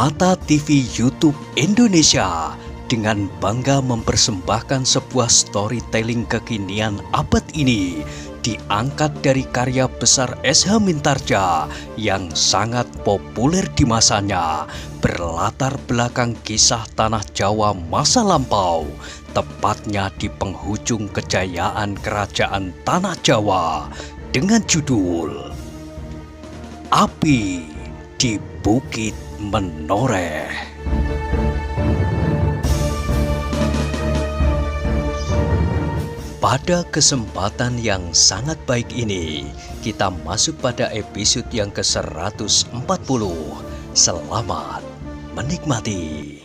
Mata TV YouTube Indonesia dengan bangga mempersembahkan sebuah storytelling kekinian abad ini diangkat dari karya besar S.H. Mintarja yang sangat populer di masanya, berlatar belakang kisah tanah Jawa masa lampau, tepatnya di penghujung kejayaan kerajaan tanah Jawa dengan judul Api di Bukit Menoreh. Pada kesempatan yang sangat baik ini, kita masuk pada episode yang ke-140. Selamat menikmati.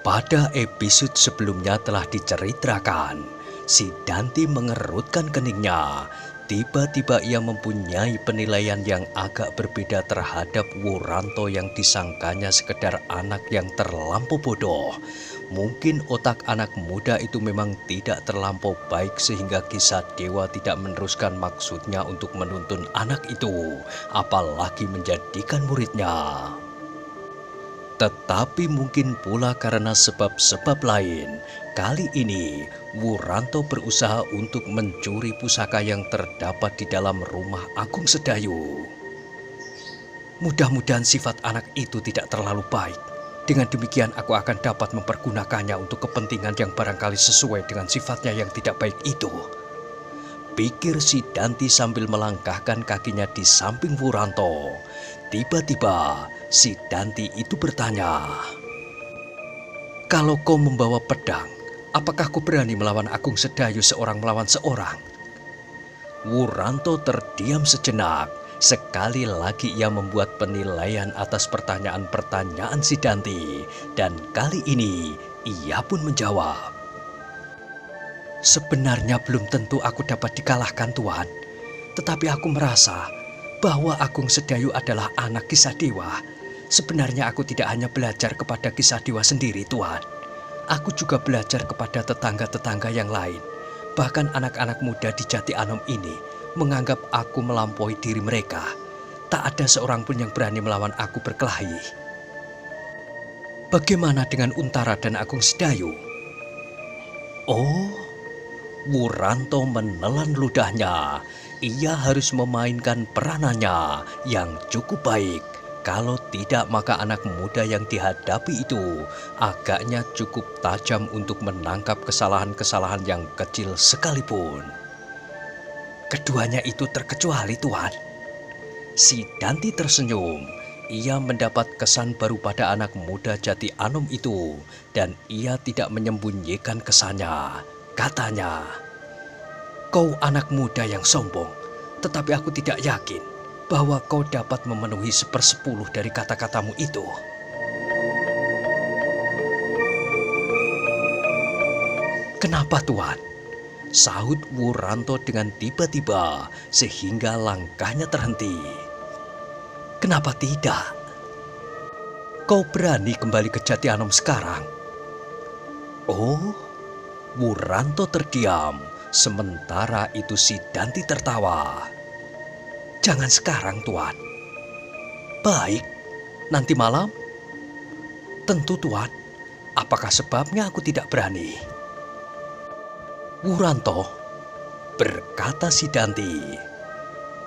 Pada episode sebelumnya telah diceritakan, si Danti mengerutkan keningnya. Tiba-tiba ia mempunyai penilaian yang agak berbeda terhadap Wuranto yang disangkanya sekedar anak yang terlampau bodoh. Mungkin otak anak muda itu memang tidak terlampau baik sehingga Kisah Dewa tidak meneruskan maksudnya untuk menuntun anak itu, apalagi menjadikan muridnya. Tetapi mungkin pula karena sebab-sebab lain, kali ini Wuranto berusaha untuk mencuri pusaka yang terdapat di dalam rumah Agung Sedayu. Mudah-mudahan sifat anak itu tidak terlalu baik. Dengan demikian aku akan dapat mempergunakannya untuk kepentingan yang barangkali sesuai dengan sifatnya yang tidak baik itu. Pikir si Danti sambil melangkahkan kakinya di samping Wuranto. Tiba-tiba si Danti itu bertanya, "Kalau kau membawa pedang, apakah kau berani melawan Agung Sedayu seorang melawan seorang?" Wuranto terdiam sejenak. Sekali lagi ia membuat penilaian atas pertanyaan-pertanyaan si Danti. Dan kali ini ia pun menjawab, "Sebenarnya belum tentu aku dapat dikalahkan, Tuan. Tetapi aku merasa bahwa Agung Sedayu adalah anak Kisah Dewa. Sebenarnya aku tidak hanya belajar kepada Kisah Dewa sendiri, Tuan. Aku juga belajar kepada tetangga-tetangga yang lain. Bahkan anak-anak muda di Jati Anom ini menganggap aku melampaui diri mereka. Tak ada seorang pun yang berani melawan aku berkelahi. Bagaimana dengan Untara dan Agung Sedayu?" Oh, Wuranto menelan ludahnya. Ia harus memainkan peranannya yang cukup baik. Kalau tidak, maka anak muda yang dihadapi itu agaknya cukup tajam untuk menangkap kesalahan-kesalahan yang kecil sekalipun. "Keduanya itu terkecuali, Tuan." Si Danti tersenyum. Ia mendapat kesan baru pada anak muda Jati Anom itu, dan ia tidak menyembunyikan kesannya. Katanya, "Kau anak muda yang sombong, tetapi aku tidak yakin bahwa kau dapat memenuhi 1/10 dari kata-katamu itu." "Kenapa, Tuan?" sahut Wuranto dengan tiba-tiba sehingga langkahnya terhenti. "Kenapa tidak? Kau berani kembali ke Jati Anom sekarang?" Oh, Wuranto terdiam. Sementara itu si Danti tertawa. "Jangan sekarang, Tuan." "Baik, nanti malam?" "Tentu, Tuan. Apakah sebabnya aku tidak berani?" "Wuranto," berkata si Danti,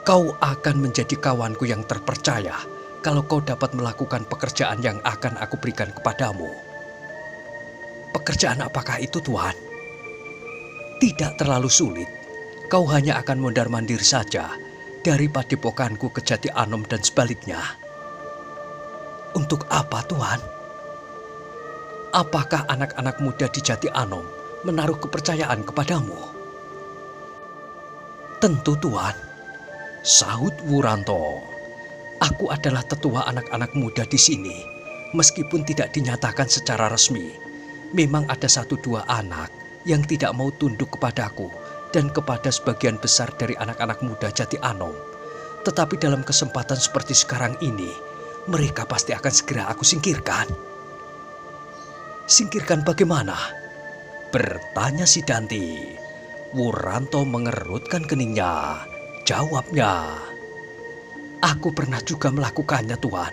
"kau akan menjadi kawanku yang terpercaya kalau kau dapat melakukan pekerjaan yang akan aku berikan kepadamu." "Pekerjaan apakah itu, Tuan?" "Tidak terlalu sulit. Kau hanya akan mondar-mandir saja dari padepokanku ke Jati Anom dan sebaliknya." "Untuk apa, Tuan?" "Apakah anak-anak muda di Jati Anom menaruh kepercayaan kepadamu?" "Tentu, Tuan," sahut Wuranto. "Aku adalah tetua anak-anak muda di sini. Meskipun tidak dinyatakan secara resmi, memang ada 1-2 anak yang tidak mau tunduk kepadaku dan kepada sebagian besar dari anak-anak muda Jati Anom. Tetapi dalam kesempatan seperti sekarang ini, mereka pasti akan segera aku singkirkan." "Singkirkan bagaimana?" bertanya si Danti. Wuranto mengerutkan keningnya. Jawabnya, Aku pernah juga melakukannya, Tuan.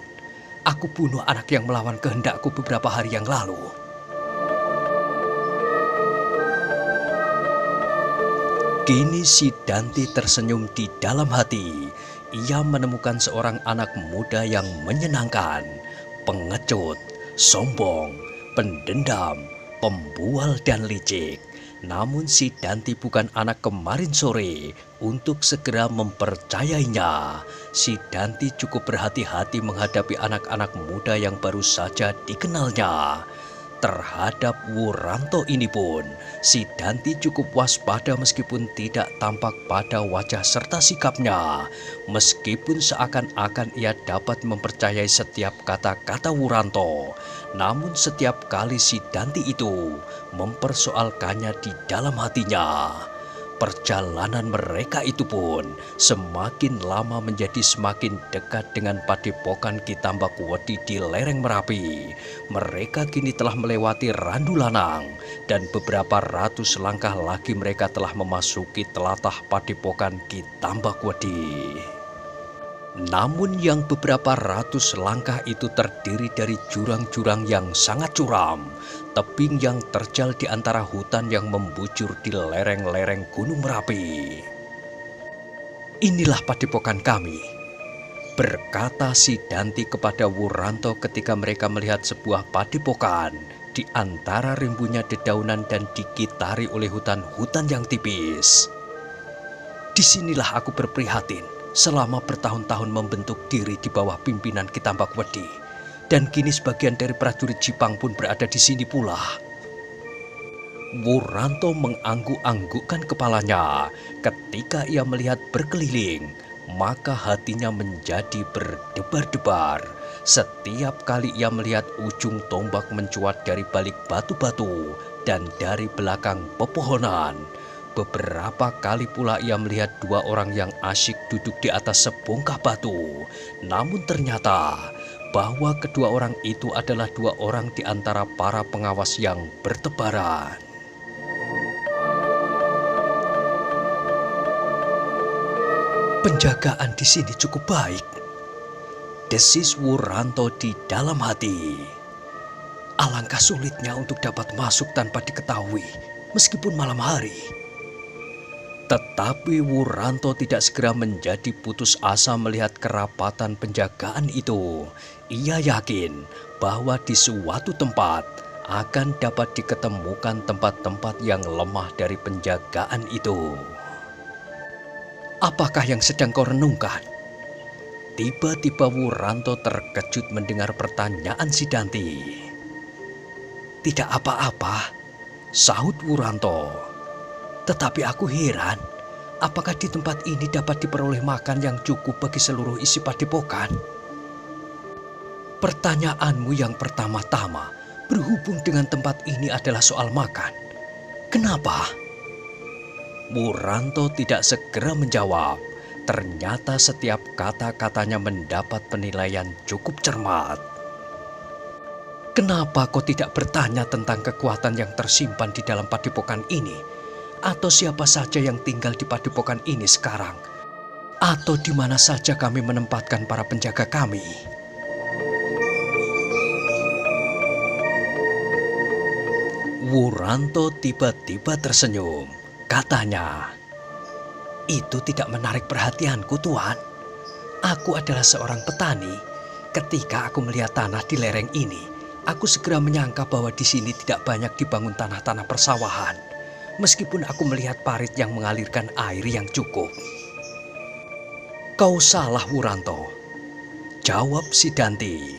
Aku bunuh anak yang melawan kehendakku beberapa hari yang lalu. Kini si Danti tersenyum di dalam hati. Ia menemukan seorang anak muda yang menyenangkan, pengecut, sombong, pendendam, pembual dan licik. Namun si Danti bukan anak kemarin sore. Untuk segera mempercayainya, si Danti cukup berhati-hati menghadapi anak-anak muda yang baru saja dikenalnya. Terhadap Wuranto ini pun, si Danti cukup waspada meskipun tidak tampak pada wajah serta sikapnya. Meskipun seakan-akan ia dapat mempercayai setiap kata-kata Wuranto, namun setiap kali si Danti itu mempersoalkannya di dalam hatinya. Perjalanan mereka itu pun semakin lama menjadi semakin dekat dengan padepokan Ki Tambakwedi di lereng Merapi. Mereka kini telah melewati Randu Lanang dan beberapa ratus langkah lagi mereka telah memasuki telatah padepokan Ki Tambakwedi. Namun yang beberapa ratus langkah itu terdiri dari jurang-jurang yang sangat curam, tebing yang terjal di antara hutan yang membujur di lereng-lereng Gunung Merapi. "Inilah padepokan kami," berkata si Danti kepada Wuranto ketika mereka melihat sebuah padepokan di antara rimbunya dedaunan dan dikitari oleh hutan-hutan yang tipis. "Disinilah aku berprihatin selama bertahun-tahun membentuk diri di bawah pimpinan Ki Tambakwedi, dan kini sebagian dari prajurit Jipang pun berada di sini pula." Wuranto mengangguk-anggukkan kepalanya ketika ia melihat berkeliling, maka hatinya menjadi berdebar-debar. Setiap kali ia melihat ujung tombak mencuat dari balik batu-batu dan dari belakang pepohonan. Beberapa kali pula ia melihat dua orang yang asyik duduk di atas sebongkah batu. Namun ternyata bahwa kedua orang itu adalah dua orang di antara para pengawas yang bertebaran. "Penjagaan di sini cukup baik," desis Wuranto di dalam hati. "Alangkah sulitnya untuk dapat masuk tanpa diketahui, meskipun malam hari." Tetapi Wuranto tidak segera menjadi putus asa melihat kerapatan penjagaan itu. Ia yakin bahwa di suatu tempat akan dapat diketemukan tempat-tempat yang lemah dari penjagaan itu. "Apakah yang sedang kau renungkan?" Tiba-tiba Wuranto terkejut mendengar pertanyaan si Danti. "Tidak apa-apa," sahut Wuranto. "Tetapi aku heran, apakah di tempat ini dapat diperoleh makan yang cukup bagi seluruh isi padepokan?" "Pertanyaanmu yang pertama-tama berhubung dengan tempat ini adalah soal makan. Kenapa?" Wuranto tidak segera menjawab. Ternyata setiap kata-katanya mendapat penilaian cukup cermat. "Kenapa kau tidak bertanya tentang kekuatan yang tersimpan di dalam padepokan ini? Atau siapa saja yang tinggal di padepokan ini sekarang? Atau di mana saja kami menempatkan para penjaga kami?" Wuranto tiba-tiba tersenyum. Katanya, "Itu tidak menarik perhatianku, Tuan. Aku adalah seorang petani. Ketika aku melihat tanah di lereng ini, aku segera menyangka bahwa di sini tidak banyak dibangun tanah-tanah persawahan. Meskipun aku melihat parit yang mengalirkan air yang cukup." "Kau salah, Wuranto," jawab si Danti.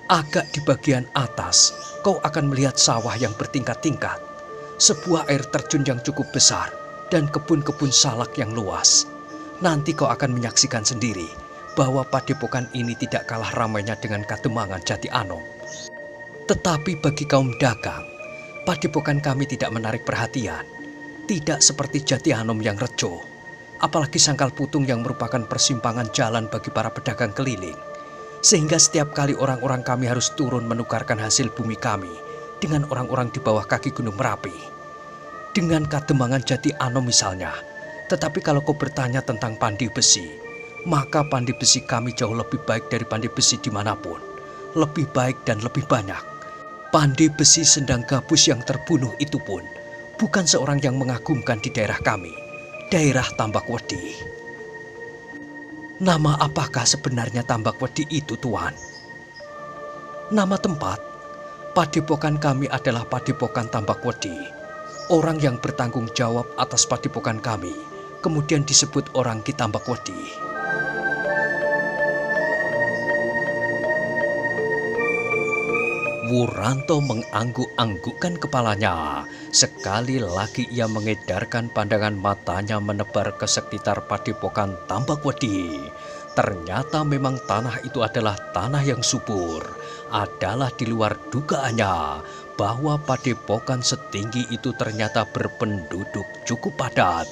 "Agak di bagian atas, kau akan melihat sawah yang bertingkat-tingkat, sebuah air terjun yang cukup besar, dan kebun-kebun salak yang luas. Nanti kau akan menyaksikan sendiri bahwa padepokan ini tidak kalah ramainya dengan Kademangan Jati Anom. Tetapi bagi kaum dagang, padepokan kami tidak menarik perhatian, tidak seperti Jati Anom yang rejo, apalagi Sangkal Putung yang merupakan persimpangan jalan bagi para pedagang keliling. Sehingga setiap kali orang-orang kami harus turun menukarkan hasil bumi kami dengan orang-orang di bawah kaki Gunung Merapi. Dengan Kademangan Jati Anom misalnya. Tetapi kalau kau bertanya tentang Pandi Besi, maka pandai besi kami jauh lebih baik dari pandai besi dimanapun. Lebih baik dan lebih banyak. Pandai besi Sendang Gabus yang terbunuh itu pun bukan seorang yang mengagumkan di daerah kami, daerah Tambakwedi. Nama apakah sebenarnya Tambakwedi itu, Tuan? Nama tempat. Padepokan kami adalah Padepokan Tambakwedi. Orang yang bertanggung jawab atas padepokan kami kemudian disebut orang Ki Tambakwedi. Wuranto mengangguk-anggukkan kepalanya. Sekali lagi ia mengedarkan pandangan matanya menebar ke sekitar padepokan Tambakwedi. Ternyata memang tanah itu adalah tanah yang subur. Adalah di luar dugaannya bahwa padepokan setinggi itu ternyata berpenduduk cukup padat.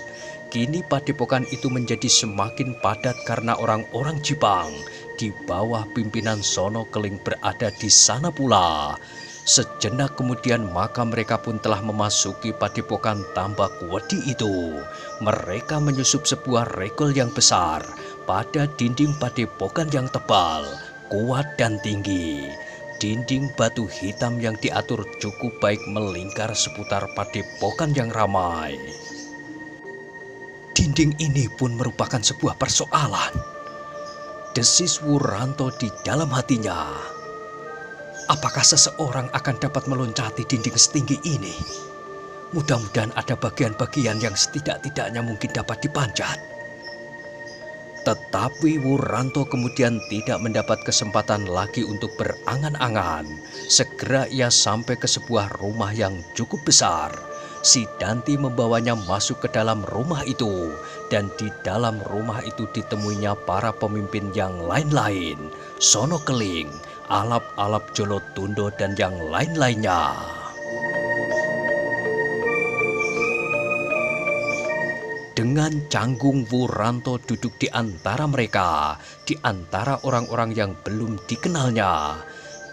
Kini padepokan itu menjadi semakin padat karena orang-orang Jipang di bawah pimpinan Sono Keling berada di sana pula. Sejenak kemudian maka mereka pun telah memasuki padepokan Tambakwedi itu. Mereka menyusup sebuah regol yang besar pada dinding padepokan yang tebal, kuat dan tinggi. Dinding batu hitam yang diatur cukup baik melingkar seputar padepokan yang ramai. Dinding ini pun merupakan sebuah persoalan. Desis Wuranto di dalam hatinya. Apakah seseorang akan dapat meloncati dinding setinggi ini? Mudah-mudahan ada bagian-bagian yang setidak-tidaknya mungkin dapat dipanjat. Tetapi Wuranto kemudian tidak mendapat kesempatan lagi untuk berangan-angan. Segera ia sampai ke sebuah rumah yang cukup besar. Si Danti membawanya masuk ke dalam rumah itu, dan di dalam rumah itu ditemuinya para pemimpin yang lain-lain, Sono Keling, Alap-alap Jolotundo, dan yang lain-lainnya. Dengan canggung Wuranto duduk di antara mereka, di antara orang-orang yang belum dikenalnya.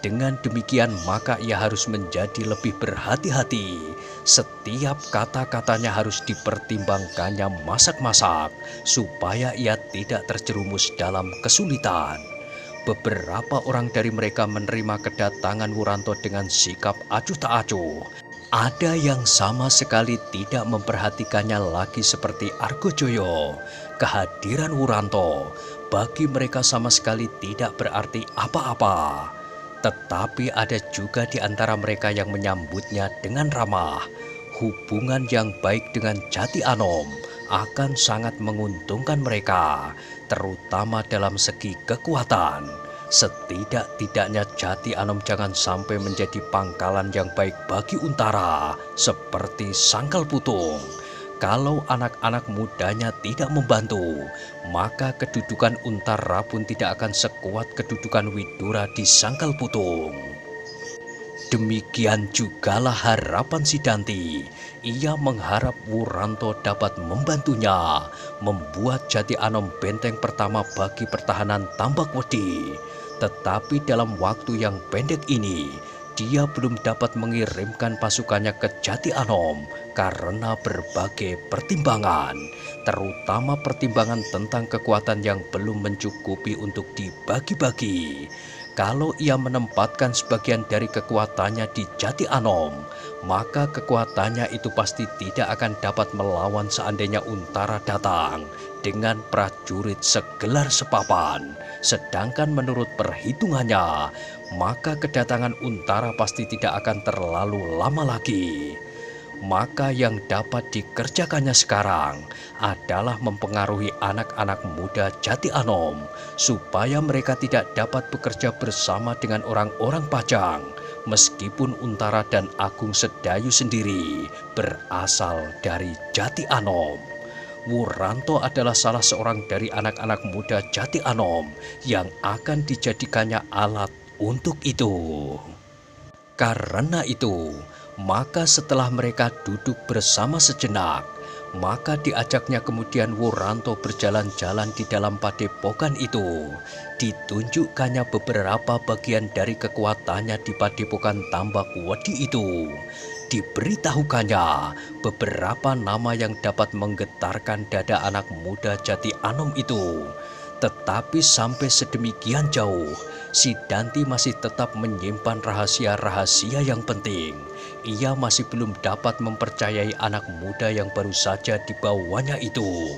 Dengan demikian maka ia harus menjadi lebih berhati-hati. Setiap kata-katanya harus dipertimbangkannya masak-masak supaya ia tidak terjerumus dalam kesulitan. Beberapa orang dari mereka menerima kedatangan Wuranto dengan sikap acuh tak acuh. Ada yang sama sekali tidak memperhatikannya lagi seperti Argojoyo. Kehadiran Wuranto bagi mereka sama sekali tidak berarti apa-apa. Tetapi ada juga di antara mereka yang menyambutnya dengan ramah. Hubungan yang baik dengan Jati Anom akan sangat menguntungkan mereka, terutama dalam segi kekuatan. Setidak-tidaknya Jati Anom jangan sampai menjadi pangkalan yang baik bagi Untara, seperti Sangkal Putung. Kalau anak-anak mudanya tidak membantu, maka kedudukan Untara pun tidak akan sekuat kedudukan Widura di Sangkal Putung. Demikian jugalah harapan si Danti. Ia mengharap Wuranto dapat membantunya, membuat Jati Anom benteng pertama bagi pertahanan Tambakwedi. Tetapi dalam waktu yang pendek ini, dia belum dapat mengirimkan pasukannya ke Jati Anom karena berbagai pertimbangan, terutama pertimbangan tentang kekuatan yang belum mencukupi untuk dibagi-bagi. Kalau ia menempatkan sebagian dari kekuatannya di Jati Anom, maka kekuatannya itu pasti tidak akan dapat melawan seandainya Untara datang dengan prajurit segelar sepapan. Sedangkan menurut perhitungannya, maka kedatangan Untara pasti tidak akan terlalu lama lagi. Maka yang dapat dikerjakannya sekarang adalah mempengaruhi anak-anak muda Jati Anom supaya mereka tidak dapat bekerja bersama dengan orang-orang Pajang, meskipun Untara dan Agung Sedayu sendiri berasal dari Jati Anom. Wuranto adalah salah seorang dari anak-anak muda Jati Anom yang akan dijadikannya alat untuk itu. Karena itu, maka setelah mereka duduk bersama sejenak, maka diajaknya kemudian Wuranto berjalan-jalan di dalam padepokan itu. Ditunjukkannya beberapa bagian dari kekuatannya di padepokan Tambakwedi itu. Diberitahukannya beberapa nama yang dapat menggetarkan dada anak muda Jati Anom itu. Tetapi sampai sedemikian jauh, si Danti masih tetap menyimpan rahasia-rahasia yang penting. Ia masih belum dapat mempercayai anak muda yang baru saja dibawanya itu.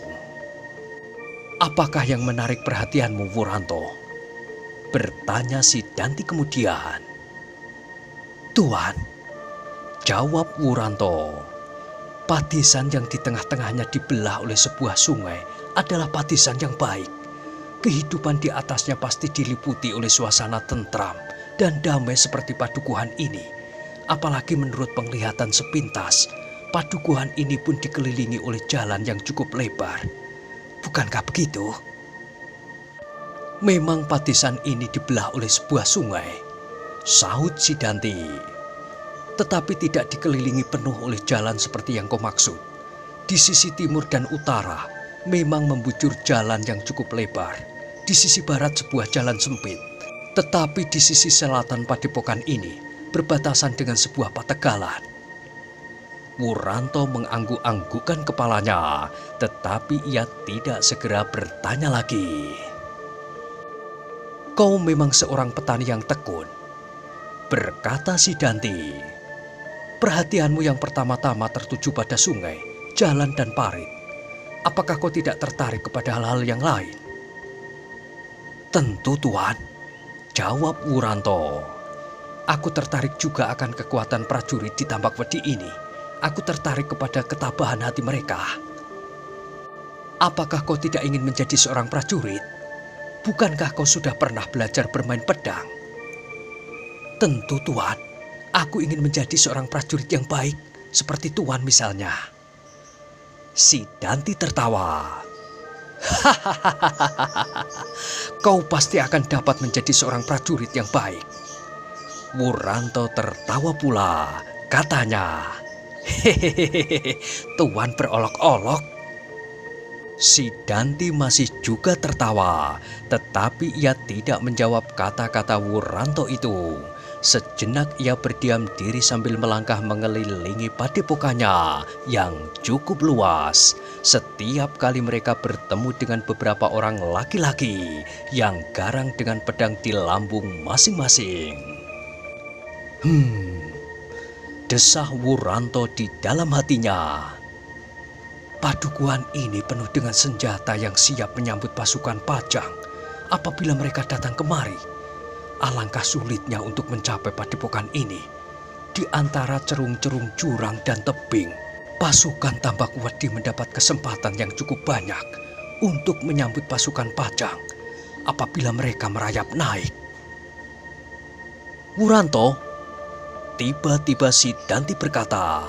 "Apakah yang menarik perhatianmu, Wuranto?" bertanya si Danti kemudian. "Tuan," jawab Wuranto, "Patisan yang di tengah-tengahnya dibelah oleh sebuah sungai adalah patisan yang baik. Kehidupan di atasnya pasti diliputi oleh suasana tentram dan damai seperti padukuhan ini. Apalagi menurut penglihatan sepintas, padukuhan ini pun dikelilingi oleh jalan yang cukup lebar. Bukankah begitu?" "Memang patisan ini dibelah oleh sebuah sungai," sahut si Danti. "Tetapi tidak dikelilingi penuh oleh jalan seperti yang kau maksud. Di sisi timur dan utara memang membujur jalan yang cukup lebar. Di sisi barat sebuah jalan sempit. Tetapi di sisi selatan padepokan ini berbatasan dengan sebuah pategalan." Wuranto mengangguk-anggukkan kepalanya, tetapi ia tidak segera bertanya lagi. "Kau memang seorang petani yang tekun," berkata si Danti. "Perhatianmu yang pertama-tama tertuju pada sungai, jalan dan parit. Apakah kau tidak tertarik kepada hal-hal yang lain?" "Tentu, Tuan," jawab Wuranto. "Aku tertarik juga akan kekuatan prajurit di Tambak Wedi ini. Aku tertarik kepada ketabahan hati mereka." "Apakah kau tidak ingin menjadi seorang prajurit? Bukankah kau sudah pernah belajar bermain pedang?" "Tentu, Tuan. Aku ingin menjadi seorang prajurit yang baik, seperti Tuan misalnya." Si Danti tertawa. "Kau pasti akan dapat menjadi seorang prajurit yang baik." Wuranto tertawa pula, katanya, "Hehehe, Tuan berolok-olok." Si Danti masih juga tertawa, tetapi ia tidak menjawab kata-kata Wuranto itu. Sejenak ia berdiam diri sambil melangkah mengelilingi padepokannya yang cukup luas. Setiap kali mereka bertemu dengan beberapa orang laki-laki yang garang dengan pedang di lambung masing-masing. Desah Wuranto di dalam hatinya. Padukuhan ini penuh dengan senjata yang siap menyambut pasukan Pajang apabila mereka datang kemari. Alangkah sulitnya untuk mencapai padepokan ini. Di antara cerung-cerung jurang dan tebing, pasukan Tambak Wedi mendapat kesempatan yang cukup banyak untuk menyambut pasukan Pajang apabila mereka merayap naik. "Wuranto," tiba-tiba si Danti berkata,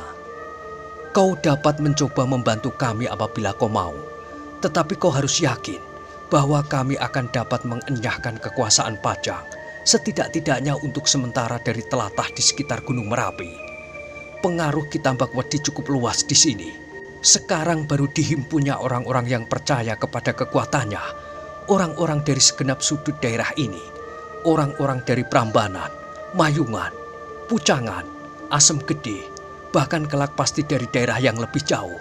"Kau dapat mencoba membantu kami apabila kau mau. Tetapi kau harus yakin bahwa kami akan dapat mengenyahkan kekuasaan Pajang, setidak-tidaknya untuk sementara dari telatah di sekitar Gunung Merapi. Pengaruh Ki Tambak Wedi cukup luas di sini. Sekarang baru dihimpunnya orang-orang yang percaya kepada kekuatannya. Orang-orang dari segenap sudut daerah ini. Orang-orang dari Prambanan, Mayungan, Pucangan, Asem Gede, bahkan kelak pasti dari daerah yang lebih jauh,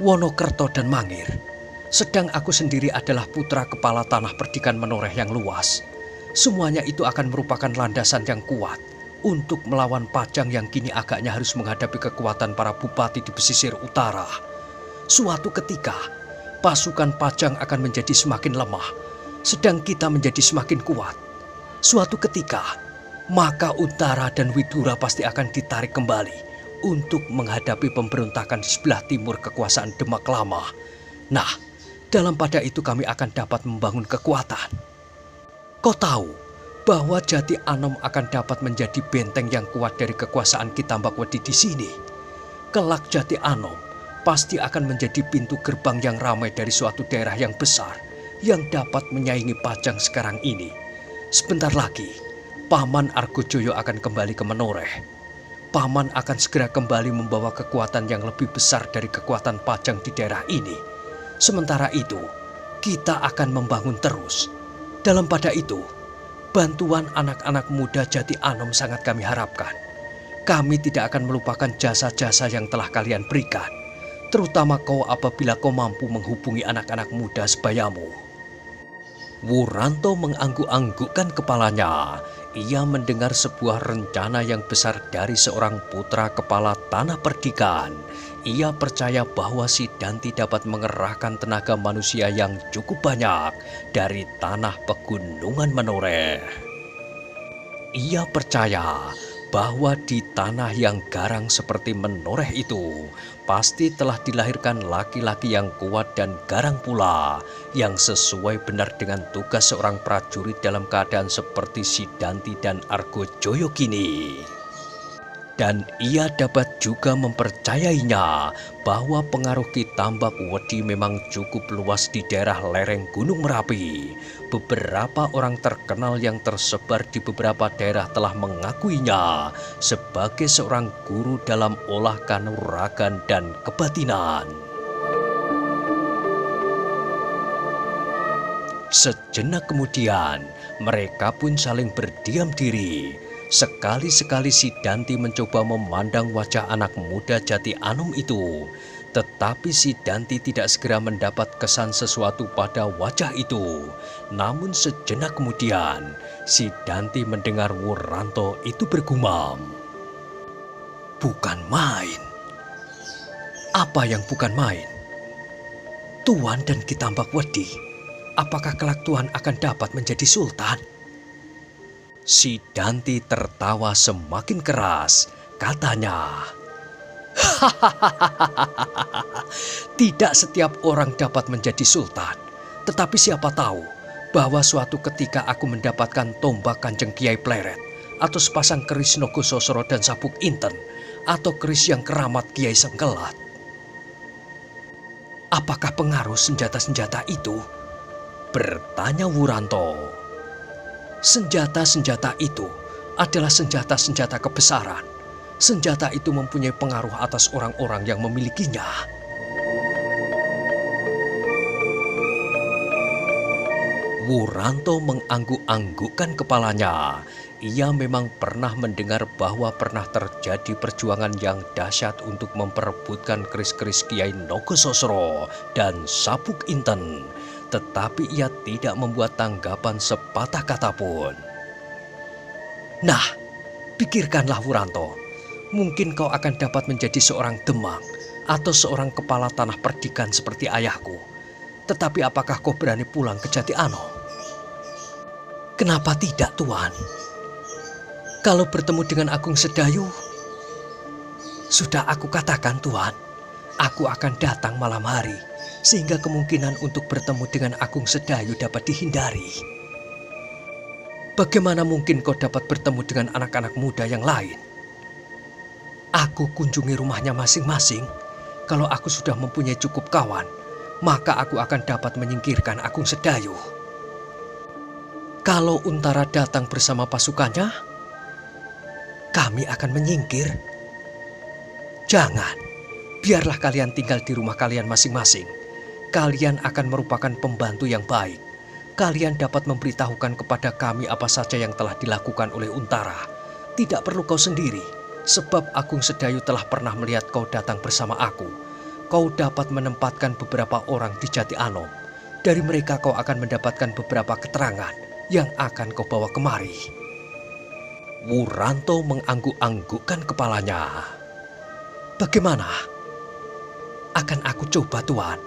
Wonokerto dan Mangir. Sedang aku sendiri adalah putra kepala tanah perdikan menoreh yang luas. Semuanya itu akan merupakan landasan yang kuat untuk melawan Pajang yang kini agaknya harus menghadapi kekuatan para bupati di pesisir utara. Suatu ketika, pasukan Pajang akan menjadi semakin lemah, sedang kita menjadi semakin kuat. Suatu ketika, maka Utara dan Widura pasti akan ditarik kembali untuk menghadapi pemberontakan di sebelah timur kekuasaan Demak Lama. Nah, dalam pada itu kami akan dapat membangun kekuatan. Kau tahu bahwa Jati Anom akan dapat menjadi benteng yang kuat dari kekuasaan Ki Tambak Wedi di sini. Kelak Jati Anom pasti akan menjadi pintu gerbang yang ramai dari suatu daerah yang besar yang dapat menyaingi Pajang sekarang ini. Sebentar lagi, Paman Argojoyo akan kembali ke Menoreh. Paman akan segera kembali membawa kekuatan yang lebih besar dari kekuatan Pajang di daerah ini. Sementara itu, kita akan membangun terus. Dalam pada itu, bantuan anak-anak muda Jati Anom sangat kami harapkan. Kami tidak akan melupakan jasa-jasa yang telah kalian berikan, terutama kau apabila kau mampu menghubungi anak-anak muda sebayamu. Wuranto mengangguk-anggukkan kepalanya. Ia mendengar sebuah rencana yang besar dari seorang putra kepala tanah perdikan. Ia percaya bahwa si Danti dapat mengerahkan tenaga manusia yang cukup banyak dari tanah pegunungan Menoreh. Ia percaya bahwa di tanah yang garang seperti Menoreh itu pasti telah dilahirkan laki-laki yang kuat dan garang pula, yang sesuai benar dengan tugas seorang prajurit dalam keadaan seperti si Danti dan Argojoyo kini. Dan ia dapat juga mempercayainya bahwa pengaruh Ki Tambak Wedi memang cukup luas di daerah lereng Gunung Merapi. Beberapa orang terkenal yang tersebar di beberapa daerah telah mengakuinya sebagai seorang guru dalam olah kanuragan dan kebatinan. Sejenak kemudian, mereka pun saling berdiam diri. Sekali-sekali si Danti mencoba memandang wajah anak muda Jati Anom itu. Tetapi si Danti tidak segera mendapat kesan sesuatu pada wajah itu. Namun sejenak kemudian, si Danti mendengar Wuranto itu bergumam. Bukan main. Apa yang bukan main? Tuan dan Ki Tambak Wedi, apakah kelak Tuan akan dapat menjadi sultan? Si Danti tertawa semakin keras. Katanya, tidak setiap orang dapat menjadi sultan. Tetapi siapa tahu bahwa suatu ketika aku mendapatkan tombak Kanjeng Kiai Pleret, atau sepasang keris Nogososro dan sabuk Inten, atau keris yang keramat Kiai Sengkelat. Apakah pengaruh senjata-senjata itu? Bertanya Wuranto. Senjata-senjata itu adalah senjata-senjata kebesaran. Senjata itu mempunyai pengaruh atas orang-orang yang memilikinya. Wuranto mengangguk-anggukkan kepalanya. Ia memang pernah mendengar bahwa pernah terjadi perjuangan yang dahsyat untuk memperebutkan keris-keris Kiai Nogososro dan sabuk Inten. Tetapi ia tidak membuat tanggapan sepatah kata pun. Nah, pikirkanlah Wuranto. Mungkin kau akan dapat menjadi seorang Demang atau seorang kepala tanah perdikan seperti ayahku. Tetapi apakah kau berani pulang ke Jati Anom? Kenapa tidak, Tuan? Kalau bertemu dengan Agung Sedayu, sudah aku katakan, Tuan, aku akan datang malam hari. Sehingga kemungkinan untuk bertemu dengan Agung Sedayu dapat dihindari. Bagaimana mungkin kau dapat bertemu dengan anak-anak muda yang lain? Aku kunjungi rumahnya masing-masing. Kalau aku sudah mempunyai cukup kawan, maka aku akan dapat menyingkirkan Agung Sedayu. Kalau Untara datang bersama pasukannya, kami akan menyingkir. Jangan, biarlah kalian tinggal di rumah kalian masing-masing. Kalian akan merupakan pembantu yang baik. Kalian dapat memberitahukan kepada kami apa saja yang telah dilakukan oleh Untara. Tidak perlu kau sendiri, sebab Agung Sedayu telah pernah melihat kau datang bersama aku. Kau dapat menempatkan beberapa orang di Jati Anom. Dari mereka kau akan mendapatkan beberapa keterangan yang akan kau bawa kemari. Wuranto mengangguk-anggukkan kepalanya. Bagaimana? Akan aku coba, Tuan.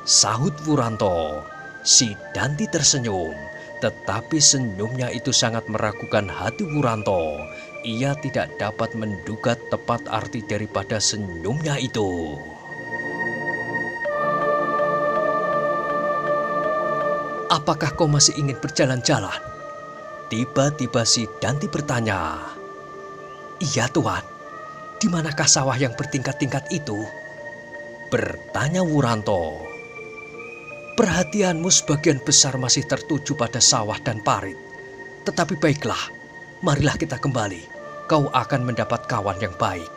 Sahut Wuranto. Si Danti tersenyum, tetapi senyumnya itu sangat meragukan hati Wuranto. Ia tidak dapat menduga tepat arti daripada senyumnya itu. Apakah kau masih ingin berjalan-jalan? Tiba-tiba si Danti bertanya. Iya, Tuan. Di manakah sawah yang bertingkat-tingkat itu? Bertanya Wuranto. Perhatianmu sebagian besar masih tertuju pada sawah dan parit. Tetapi baiklah, marilah kita kembali. Kau akan mendapat kawan yang baik.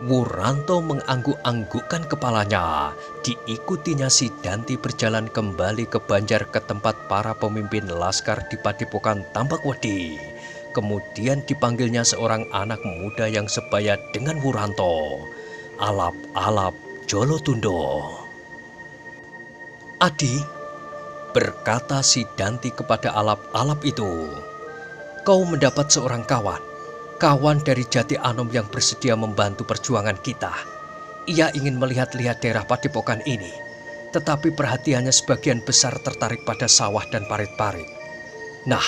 Wuranto mengangguk-anggukkan kepalanya. Diikutinya si Danti berjalan kembali ke Banjar ke tempat para pemimpin laskar di Padepokan Tambak Wedi. Kemudian dipanggilnya seorang anak muda yang sebaya dengan Wuranto. Alap-alap Jolotundo. Adi, Berkata si Danti kepada alap-alap itu, "Kau mendapat seorang kawan dari Jati Anom yang bersedia membantu perjuangan kita. Ia ingin melihat-lihat daerah padepokan ini, tetapi perhatiannya sebagian besar tertarik pada sawah dan parit-parit. Nah,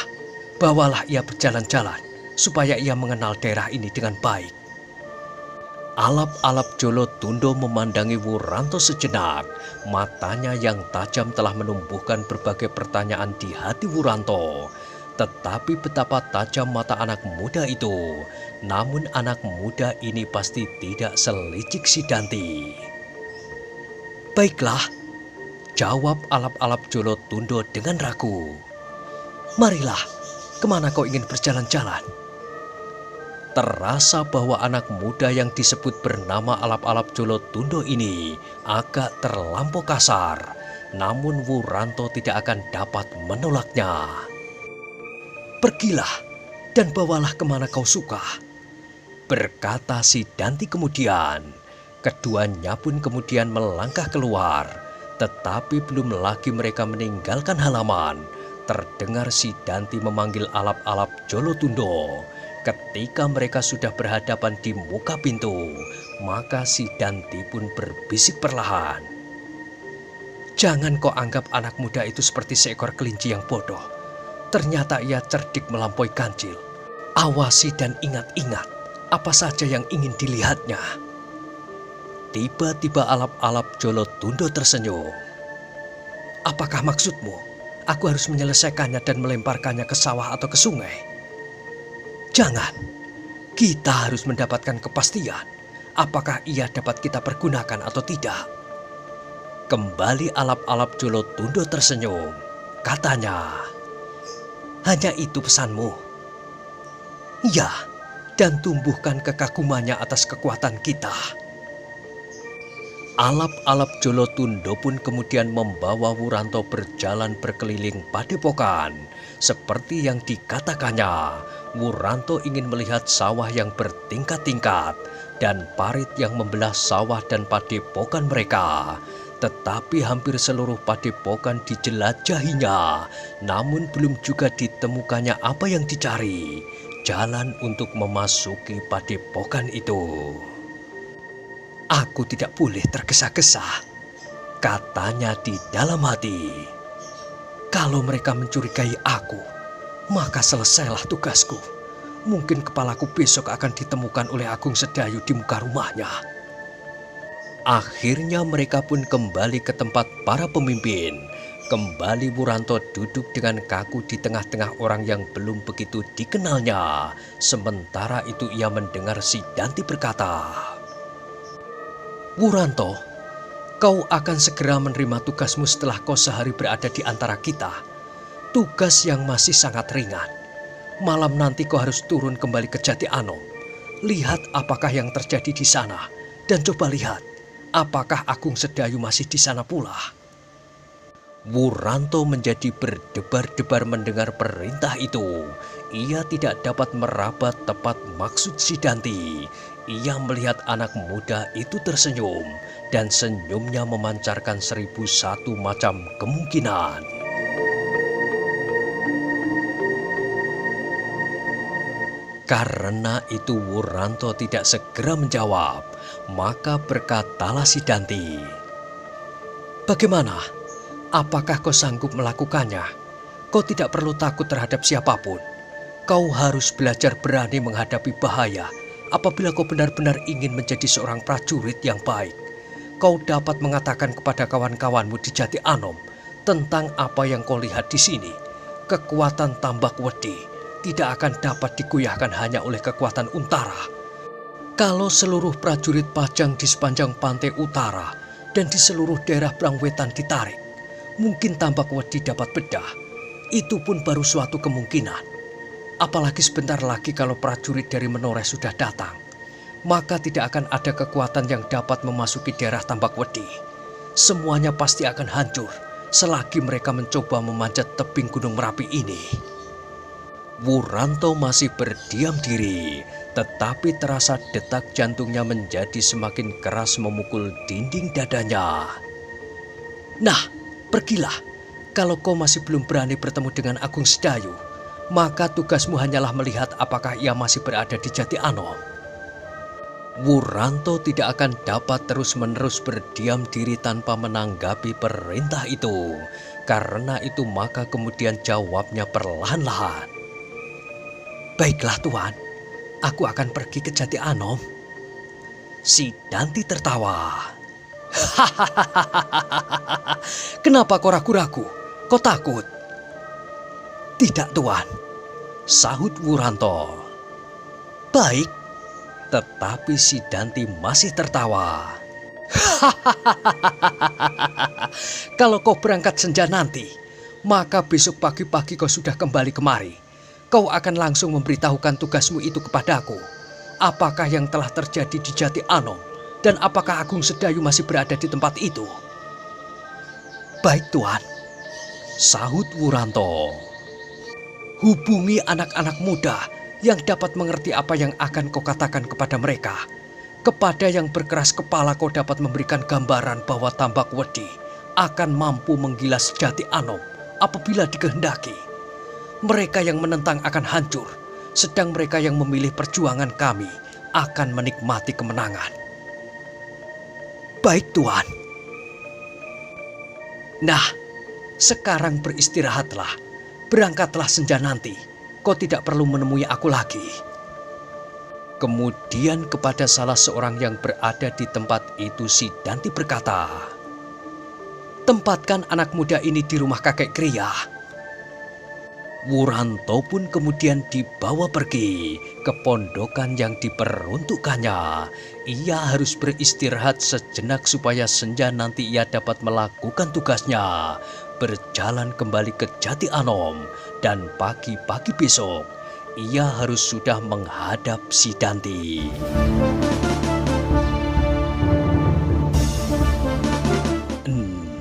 bawalah ia berjalan-jalan, supaya ia mengenal daerah ini dengan baik." Alap-alap Jolotundo memandangi Wuranto sejenak. Matanya yang tajam telah menumbuhkan berbagai pertanyaan di hati Wuranto. Tetapi betapa tajam mata anak muda itu. Namun anak muda ini pasti tidak selicik si Danti. "Baiklah," jawab alap-alap Jolotundo dengan ragu. "Marilah, kemana kau ingin berjalan-jalan?" Terasa bahwa anak muda yang disebut bernama alap-alap Jolotundo ini agak terlampau kasar. Namun Wuranto tidak akan dapat menolaknya. "Pergilah dan bawalah kemana kau suka," berkata si Danti kemudian. Keduanya pun kemudian melangkah keluar. Tetapi belum lagi mereka meninggalkan halaman, terdengar si Danti memanggil alap-alap Jolotundo. Ketika mereka sudah berhadapan di muka pintu, maka si Danti pun berbisik perlahan, "Jangan kau anggap anak muda itu seperti seekor kelinci yang bodoh. Ternyata ia cerdik melampaui kancil. Awasi dan ingat-ingat apa saja yang ingin dilihatnya." Tiba-tiba alap-alap Jolotundo tersenyum. "Apakah maksudmu? Aku harus menyelesaikannya dan melemparkannya ke sawah atau ke sungai?" "Jangan, kita harus mendapatkan kepastian apakah ia dapat kita pergunakan atau tidak." Kembali alap-alap Jolotundo tersenyum. Katanya, "Hanya itu pesanmu?" "Ya, dan tumbuhkan kekagumannya atas kekuatan kita." Alap-alap Jolotundo pun kemudian membawa Wuranto berjalan berkeliling padepokan. Seperti yang dikatakannya, Wuranto ingin melihat sawah yang bertingkat-tingkat dan parit yang membelah sawah dan padepokan mereka. Tetapi hampir seluruh padepokan dijelajahinya, namun belum juga ditemukannya apa yang dicari, jalan untuk memasuki padepokan itu. "Aku tidak boleh tergesa-gesa," katanya di dalam hati. "Kalau mereka mencurigai aku, maka selesailah tugasku. Mungkin kepalaku besok akan ditemukan oleh Agung Sedayu di muka rumahnya." Akhirnya mereka pun kembali ke tempat para pemimpin. Kembali Wuranto duduk dengan kaku di tengah-tengah orang yang belum begitu dikenalnya. Sementara itu ia mendengar si Danti berkata, "Wuranto, kau akan segera menerima tugasmu setelah kau sehari berada di antara kita. Tugas yang masih sangat ringan. Malam nanti kau harus turun kembali ke Jati Anom. Lihat apakah yang terjadi di sana. Dan coba lihat apakah Agung Sedayu masih di sana pula." Wuranto menjadi berdebar-debar mendengar perintah itu. Ia tidak dapat merabat tepat maksud si Danti. Ia melihat anak muda itu tersenyum, dan senyumnya memancarkan 1001 macam kemungkinan. Karena itu Wuranto tidak segera menjawab, maka berkatalah si Danti, "Bagaimana? Apakah kau sanggup melakukannya? Kau tidak perlu takut terhadap siapapun. Kau harus belajar berani menghadapi bahaya. Apabila kau benar-benar ingin menjadi seorang prajurit yang baik, kau dapat mengatakan kepada kawan-kawanmu di Jati Anom tentang apa yang kau lihat di sini. Kekuatan Tambak Wedi tidak akan dapat digoyahkan hanya oleh kekuatan Untara. Kalau seluruh prajurit Pajang di sepanjang pantai utara dan di seluruh daerah Brangwetan ditarik, mungkin Tambak Wedi dapat bedah. Itu pun baru suatu kemungkinan. Apalagi sebentar lagi kalau prajurit dari Menoreh sudah datang, maka tidak akan ada kekuatan yang dapat memasuki daerah Tambak Wedi. Semuanya pasti akan hancur selagi mereka mencoba memanjat tebing Gunung Merapi ini." Wuranto masih berdiam diri, tetapi terasa detak jantungnya menjadi semakin keras memukul dinding dadanya. "Nah, pergilah, Kalau kau masih belum berani bertemu dengan Agung Sedayu, maka tugasmu hanyalah melihat apakah ia masih berada di Jati Anom. Wuranto tidak akan dapat terus-menerus berdiam diri tanpa menanggapi perintah itu. Karena itu maka kemudian jawabnya perlahan-lahan. Baiklah Tuan, aku akan pergi ke Jati Anom. Si Danti tertawa. Kenapa kau ragu-ragu? Kau takut? Tidak Tuan, sahut Wuranto. Baik, tetapi si Danti masih tertawa. Kalau kau berangkat senja nanti, maka besok pagi-pagi kau sudah kembali kemari. Kau akan langsung memberitahukan tugasmu itu kepadaku. Apakah yang telah terjadi di Jati Anom dan apakah Agung Sedayu masih berada di tempat itu? Baik Tuan, sahut Wuranto. Hubungi anak-anak muda yang dapat mengerti apa yang akan kau katakan kepada mereka. Kepada yang berkeras kepala kau dapat memberikan gambaran bahwa Tambak Wedi akan mampu menggilas Jati Anom apabila dikehendaki. Mereka yang menentang akan hancur, sedang mereka yang memilih perjuangan kami akan menikmati kemenangan. Baik Tuan. Nah, sekarang beristirahatlah. Berangkatlah senja nanti. Kau tidak perlu menemui aku lagi. Kemudian kepada salah seorang yang berada di tempat itu si Danti berkata, tempatkan anak muda ini di rumah kakek Kriya. Wuranto pun kemudian dibawa pergi ke pondokan yang diperuntukkannya. Ia harus beristirahat sejenak supaya senja nanti ia dapat melakukan tugasnya. Berjalan kembali ke Jati Anom dan pagi-pagi besok ia harus sudah menghadap si Danti.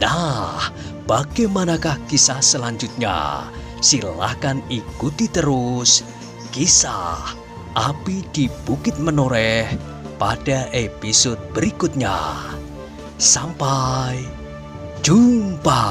Nah, bagaimanakah kisah selanjutnya? Silahkan ikuti terus kisah Api di Bukit Menoreh pada episode berikutnya. Sampai jumpa.